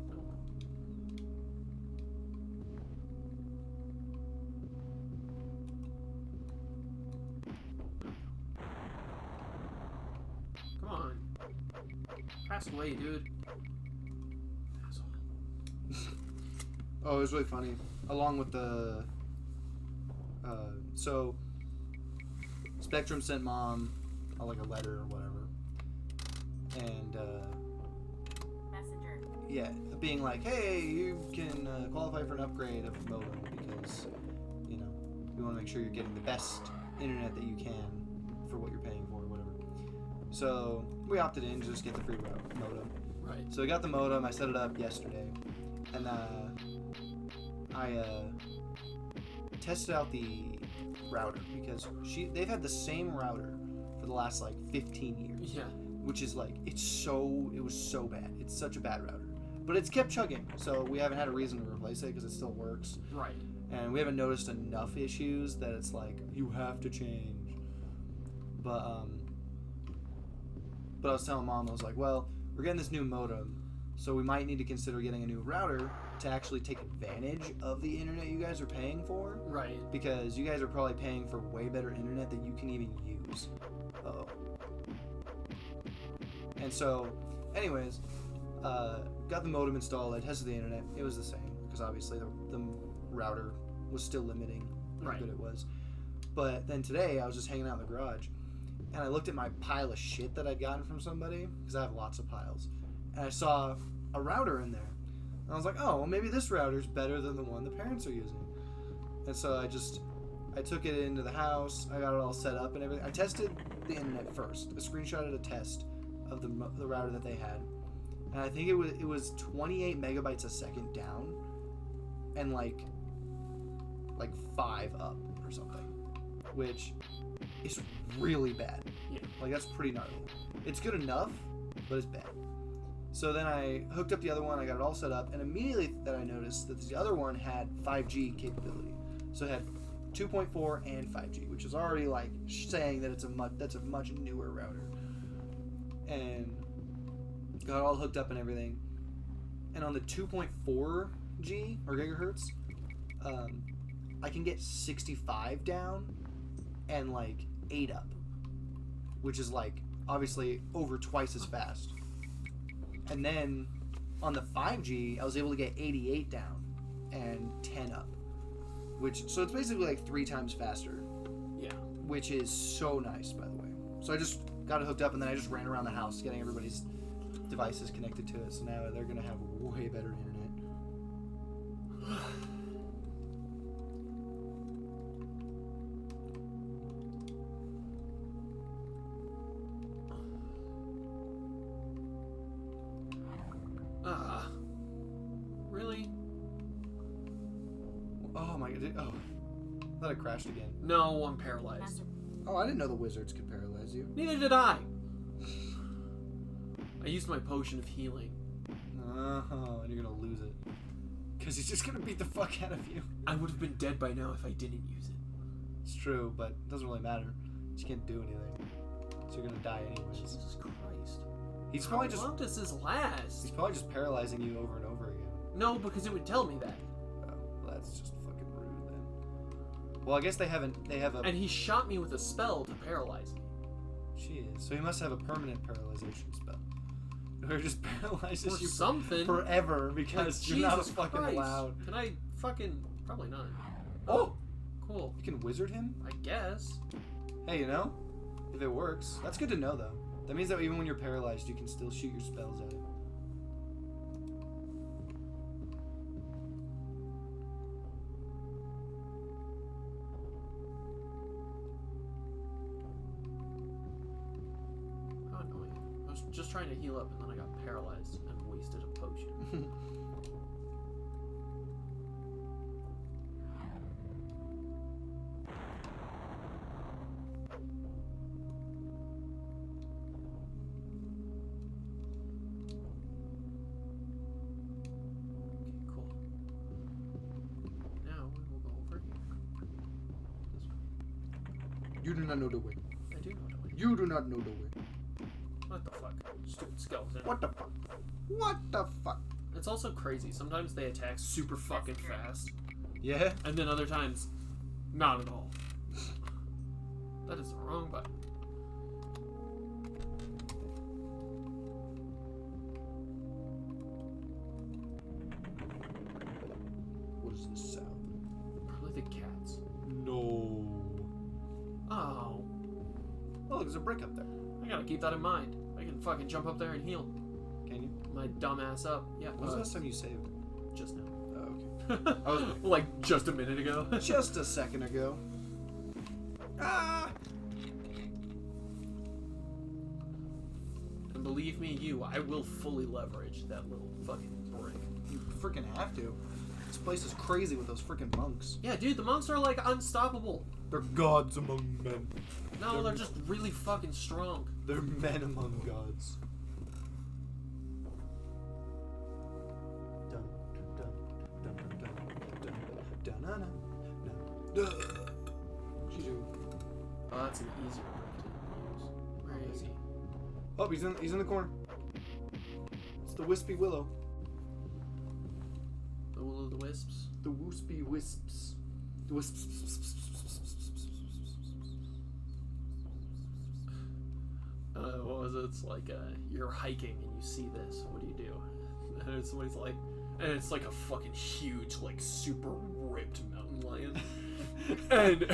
No. passed away, dude. Oh, it was really funny. Along with the, so Spectrum sent Mom like a letter or whatever, and Messenger. yeah, being like, hey, you can qualify for an upgrade of the modem because, you know, we want to make sure you're getting the best internet that you can for what you're paying for or whatever. So we opted in to just get the free modem. Right. So we got the modem. I set it up yesterday, and I tested out the router because they've had the same router for the last like 15 years. Yeah. Which is like it was so bad. It's such a bad router, but it's kept chugging. So we haven't had a reason to replace it because it still works, Right. and we haven't noticed enough issues that it's like you have to change. But I was telling Mom, I was like, well, we're getting this new modem, so we might need to consider getting a new router to actually take advantage of the internet you guys are paying for, Right. because you guys are probably paying for way better internet than you can even use. Uh-oh. And so, anyways, got the modem installed. I tested the internet. It was the same because obviously the router was still limiting how Right. good it was. But then today I was just hanging out in the garage, and I looked at my pile of shit that I'd gotten from somebody because I have lots of piles, and I saw a router in there, and I was like, oh, well, maybe this router's better than the one the parents are using. And so I took it into the house. I got it all set up and everything. I tested the internet first. I screenshotted a test of the router that they had, and I think it was 28 megabytes a second down, and like 5 up or something, which is really bad. Yeah. Like that's pretty gnarly. It's good enough, but it's bad. So then I hooked up the other one. I got it all set up, and immediately that I noticed that the other one had 5G capability. So it had 2.4 and 5G, which is already like saying that that's a much newer router. And got it all hooked up and everything. And on the 2.4G or gigahertz, I can get 65 down and like 8 up, which is like obviously over twice as fast. And then on the 5G, I was able to get 88 down and 10 up, so it's basically like 3 times faster. Yeah. Which is so nice, by the way. So I just got it hooked up, and then I just ran around the house getting everybody's devices connected to it. So now they're gonna have way better internet. Really? Oh my god! Oh, I thought it crashed again. No, I'm paralyzed. Oh, I didn't know the wizards could paralyze you. Neither did I. I used my potion of healing. Oh, and you're gonna lose it. Because he's just gonna beat the fuck out of you. I would have been dead by now if I didn't use it. It's true, but it doesn't really matter. You can't do anything. So you're gonna die anyways. Jesus Christ. He's probably just How long does this last? he's probably just paralyzing you over and over again. No, because it would tell me that. Oh, well, that's just fucking rude then. Well, I guess they have a And he shot me with a spell to paralyze me. Jeez. So he must have a permanent paralyzation spell. Or just paralyzes Or you something. forever because Like, you're not Jesus fucking Christ. allowed. Can I fucking... Probably not. Oh! Cool. You can wizard him? I guess. Hey, you know? If it works. That's good to know, though. That means that even when you're paralyzed, you can still shoot your spells at it. How annoying. I was just trying to heal up and then I got paralyzed and wasted a potion. Okay, cool. Now we will go over here. This way. You do not know the way. I do know the way. You do not know the way. What the fuck? Stupid skeleton. What the fuck? What the fuck? It's also crazy. Sometimes they attack super fucking fast, Yeah? and then other times, not at all. That is the wrong button. does this sound? Probably the cats. No. Oh, Oh, there's a brick up there. I gotta keep that in mind. I can fucking jump up there and heal Can you? my dumb ass up. Yeah, When was the last time you saved? just now. Oh, okay. I was Like just a minute ago. just a second ago. Ah! And believe me, I will fully leverage that little fucking brick. You freaking have to. This place is crazy with those freaking monks. Yeah, dude, the monks are like unstoppable. They're gods among men. No, they're just really fucking strong. They're men among gods. Dun, dun, dun, dun, dun, dun, dun, dun, dun. Oh, that's an easier brick to use. Where is he? Oh, he's in the corner. It's the Wispy Willow. The Will-o'-the-Wisps? The Wispy Wisps. The Wisps. What was it? It's like, you're hiking and you see this. What do you do? And somebody's like, and it's like a fucking huge, like, super ripped mountain lion. And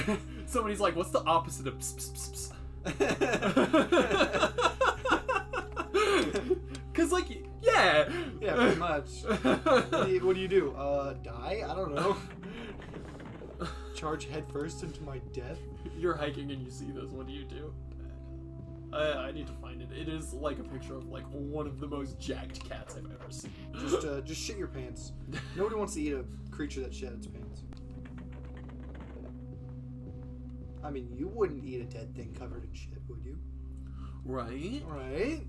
somebody's like, what's the opposite of pss, pss, pss, pss? Cause like, yeah. Yeah, pretty much. What do you do? Die? I don't know. Charge headfirst into my death? You're hiking and you see this. What do you do? I need to find it. It is like a picture of like one of the most jacked cats I've ever seen. Just shit your pants. Nobody wants to eat a creature that shed its pants. I mean, you wouldn't eat a dead thing covered in shit, would you? Right? Right?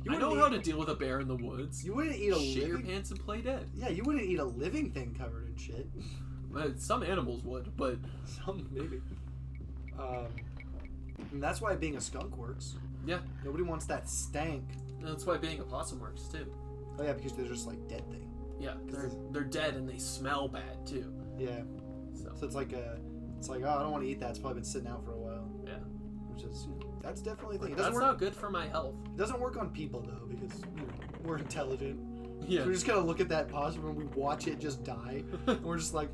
I know how to deal with a bear in the woods. You wouldn't eat a Shit your living... pants and play dead. Yeah, you wouldn't eat a living thing covered in shit. Some animals would, but Some, maybe. And that's why being a skunk works. yeah, Nobody wants that stank. that's why being a possum works too. Oh yeah, because they're just like dead thing. Yeah, they're dead and they smell bad too. Yeah. So So it's like oh, I don't want to eat that. It's probably been sitting out for a while. yeah, Which is, that's definitely a thing. It that's doesn't work. not good for my health. It doesn't work on people though, because we're intelligent. Yeah, So we're just gonna look at that possum and we watch it just die, and we're just like,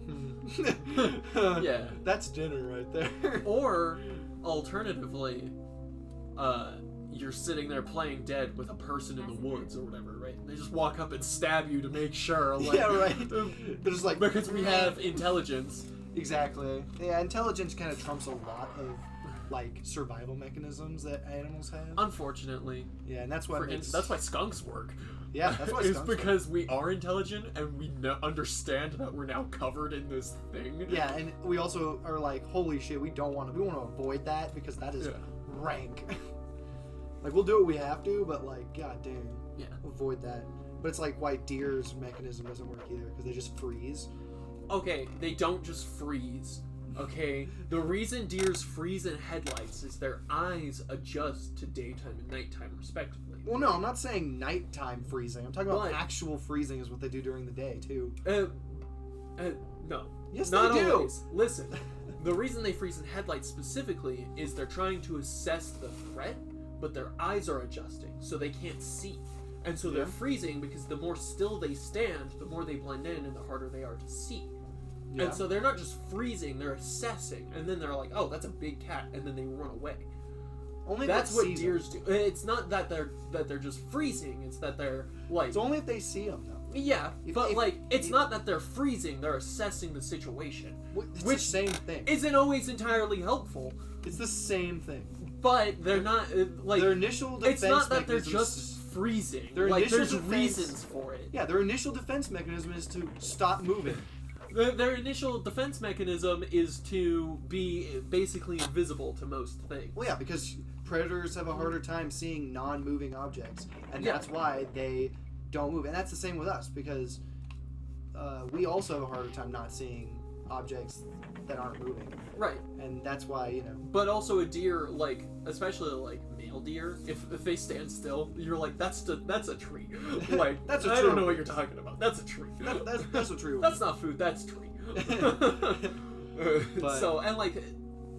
Yeah. that's dinner right there. Or alternatively, you're sitting there playing dead with a person in the woods or whatever, right? They just walk up and stab you to make sure. Like, Yeah, right. They're just like, because we have intelligence. Exactly. Yeah, intelligence kind of trumps a lot of like survival mechanisms that animals have. Unfortunately, Yeah, and that's what makes. that's why skunks work. Yeah, that's why it's skunks work. because we are intelligent and we understand that we're now covered in this thing. Yeah, and we also are like, holy shit, we want to avoid that because that is Yeah. rank. Like we'll do what we have to, but like, god dang, Yeah. avoid that. But it's like why deer's mechanism doesn't work either because they just freeze. Okay, they don't just freeze. Okay, the reason deers freeze in headlights is their eyes adjust to daytime and nighttime respectively. Well, no, I'm not saying nighttime freezing. I'm talking about But- actual freezing is what they do during the day too. No. Yes, Not they do. always. Listen, the reason they freeze in headlights specifically is they're trying to assess the threat, but their eyes are adjusting, so they can't see. And so they're Yeah. freezing because the more still they stand, the more they blend in and the harder they are to see. Yeah. And so they're not just freezing, they're assessing, and then they're like, oh, that's a big cat, and then they run away. Only if That's it what sees 'em. deers do. It's not that they're just freezing, it's that they're like It's only if they see them though. yeah, but if- like it's if- not that they're freezing, they're assessing the situation. It's Which the same thing. Isn't always entirely helpful, It's the same thing. but they're not like Their initial defense it's not that they're mechanism just freezing. Their like initial there's defense- reasons for it. Yeah, their initial defense mechanism is to stop moving. Their initial defense mechanism is to be basically invisible to most things. Well, yeah, because predators have a harder time seeing non-moving objects, and Yeah. that's why they don't move. And that's the same with us because we also have a harder time not seeing objects that aren't moving, Right. and that's why But also a deer, like especially like male deer, if they stand still, you're like that's a tree. Like That's a I tree. don't know what you're talking about. That's a tree. that's a true. That's not food. That's tree. But- So and like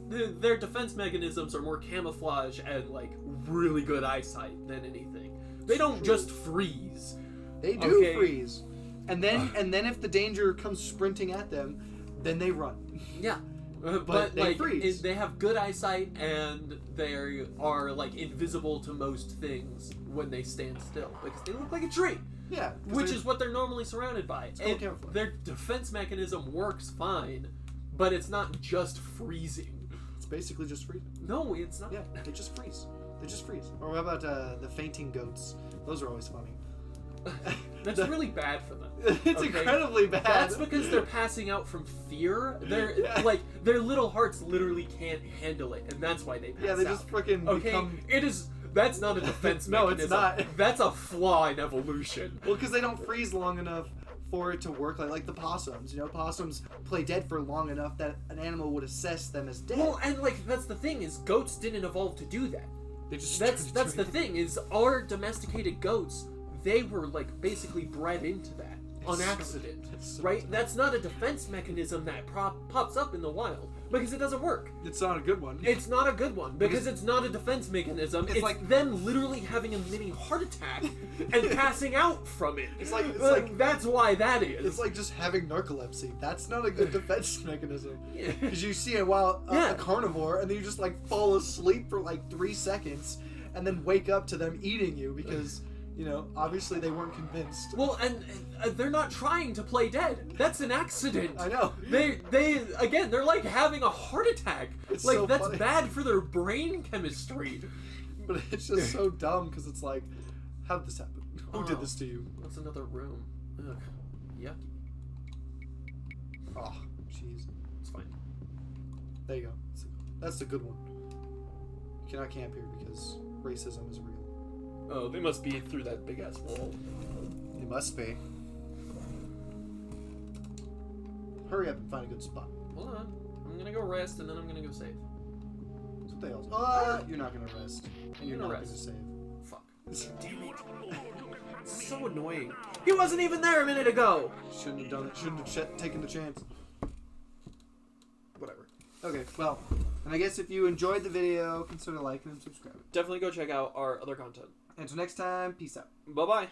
their defense mechanisms are more camouflage and like really good eyesight than anything. They don't True. just freeze. They do Okay. freeze. And then if the danger comes sprinting at them, then they run. Yeah. But they like freeze. they have good eyesight and they are like invisible to most things when they stand still because they look like a tree, Yeah. which is what they're normally surrounded by. called And camouflage. their defense mechanism works fine, but it's not just freezing. it's basically just freeze. No, it's not. Yeah, they just freeze. They just freeze. Or how about the fainting goats? Those are always funny. That's really bad for them. It's Okay? incredibly bad. That's because they're passing out from fear. They're Yeah. like their little hearts literally can't handle it, and that's why they pass yeah, they out. just freaking Okay, become. it is. That's not a defense No, mechanism. it's not. That's a flaw in evolution. Well, because they don't freeze long enough for it to work. Like the possums. You know, possums play dead for long enough that an animal would assess them as dead. Well, and like that's the thing is goats didn't evolve to do that. they just That's the thing is our domesticated goats. They were like basically bred into that on It's so- accident, it's so right? dumb. That's not a defense mechanism that pops up in the wild because it doesn't work. It's not a good one. It's not a good one because it's not a defense mechanism. It's like- them literally having a mini heart attack and passing out from it. It's like- that's why that is. It's like just having narcolepsy. That's not a good defense mechanism. Yeah. Because you see a wild Yeah. a carnivore, and then you just like fall asleep for like 3 seconds, and then wake up to them eating you because you know obviously they weren't convinced. Well, and they're not trying to play dead. That's an accident. I know. They again, they're like having a heart attack. It's like so that's funny. bad for their brain chemistry. But it's just so dumb because it's like, how did this happen? Who did this to you? That's another room. Ugh. Yucky. Oh, jeez. It's fine. There you go. That's a good one. You cannot camp here because racism is real. Oh, they must be through that big ass wall. It must be. Hurry up and find a good spot. Hold on. I'm gonna go rest and then I'm gonna go save. That's what they all. You're not gonna rest, and you're gonna not rest. gonna save. Fuck. Damn it. It's so annoying. He wasn't even there a minute ago. Shouldn't have done it. Shouldn't have taken the chance. Whatever. Okay, well, and I guess if you enjoyed the video, consider liking and subscribing. Definitely go check out our other content. Until next time, peace out. Bye bye.